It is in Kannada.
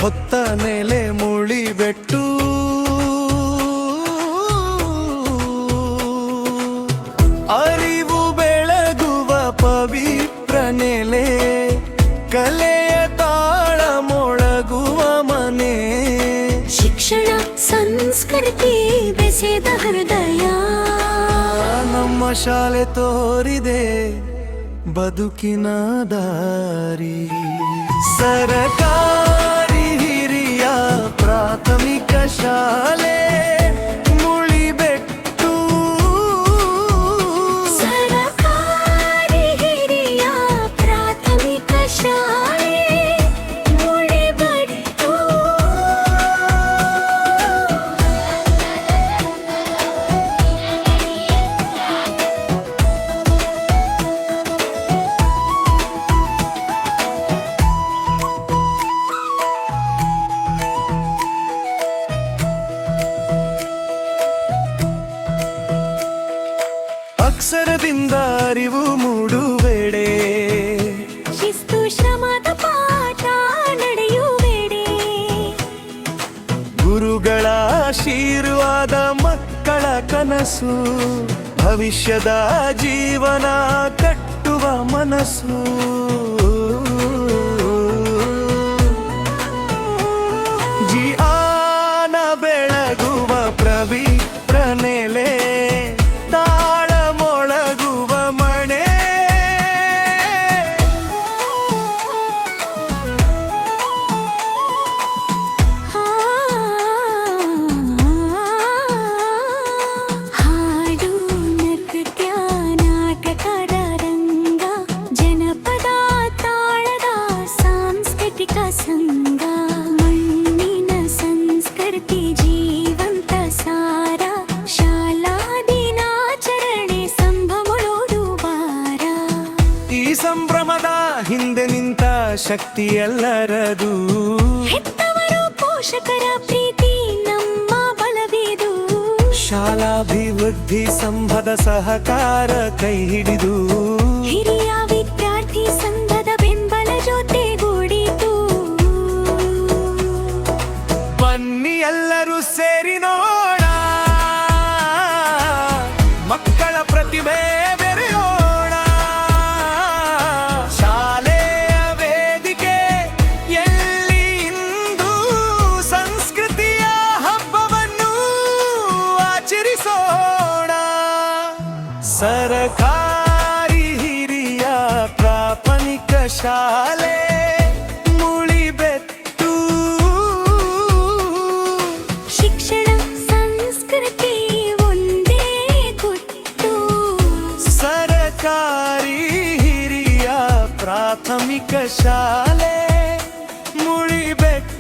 ಹೊತ್ತ ನೆಲೆ ಮುಳಿಬೆಟ್ಟು ಅರಿವು ಬೆಳಗುವ ಪವಿತ್ರ ನೆಲೆ ಕಲೆಯ ತಾಳ ಮೊಳಗುವ ಮನೆ ಶಿಕ್ಷಣ ಸಂಸ್ಕೃತಿ ಬೆಸೆದ ಹೃದಯ ನಮ್ಮ ಶಾಲೆ ತೋರಿದೆ ಬದುಕಿನ ದಾರಿ ಸರಕಾರಿ ಹಿರಿಯ ಪ್ರಾಥಮಿಕ ಶಾಲೆ ಮುಳಿಬೆಟ್ಟು ಸರಕಾರಿ ಹಿರಿಯ ಪ್ರಾಥಮಿಕ ಶಾಲೆ ಮುಳಿಬೆಟ್ಟು ಅಕ್ಷರದಿಂದ ಅರಿವು ಮೂಡುವೆಡೆ ಶಿಸ್ತು ಶ್ರಮದ ಪಾಠ ನಡೆಯುವೆಡೆ ಗುರುಗಳ ಆಶೀರ್ವಾದ ಮಕ್ಕಳ ಕನಸು ಭವಿಷ್ಯದ ಜೀವನ ಕಟ್ಟುವ ಮನಸ್ಸು ಜಿಯಾನ ಬೆಳಗುವ ಪವಿತ್ರ ನೆಲೆ ತಾಳ ಮೊಳಗುವ ಮಣೆ ಹಾಡು ನೃತ್ಯ ನಾಟಕದ ರಂಗ ಜನಪದ ತಾಳದ ಸಾಂಸ್ಕೃತಿಕ ಸಂಘ ಮಣ್ಣಿನ ಸಂಸ್ಕೃತಿ ಜೀವಂತ ಸಾರ ಶಾಲಾ ದಿನಾಚರಣೆ ಸಂಭ್ರಮಳೋದು ಬಾರ ಈ ಸಂಭ್ರಮದ ಹಿಂದೆ ನಿಂತ ಶಕ್ತಿ ಎಲ್ಲರದು ಹೆತ್ತವರು ಪೋಷಕರ ಪ್ರೀತಿ ನಮ್ಮ ಬಲವಿದು ಶಾಲಾಭಿವೃದ್ಧಿ ಸಂಘದ ಸಹಕಾರ ಕೈ ಹಿಡಿದು ಹಿರಿಯ ವಿದ್ಯಾರ್ಥಿ ಸಂಘದ ಬೆಂಬಲ ಜೊತೆಗೂಡಿತು ಬನ್ನಿ ಎಲ್ಲರೂ ಸೇರಿ ನೋಡ ಮಕ್ಕಳ ಪ್ರತಿಭೆ ಬೆರೆಯೋಣ ಶಾಲೆಯ ವೇದಿಕೆ ಎಲ್ಲಿ ಇಂದು ಸಂಸ್ಕೃತಿಯ ಹಬ್ಬವನ್ನು ಆಚರಿಸೋಣ ಸರಕಾರಿ ಹಿರಿಯ ಪ್ರಾಥಮಿಕ ಶಾಲೆ ಮುಳಿಬೆಟ್ಟು ಶಿಕ್ಷಣ ಸಂಸ್ಕೃತಿ ಒಂದೇ ಗುಟ್ಟು ಸರಕಾರಿ ಹಿರಿಯ ಪ್ರಾಥಮಿಕ ಶಾಲೆ ಮುಳಿಬೆಟ್ಟು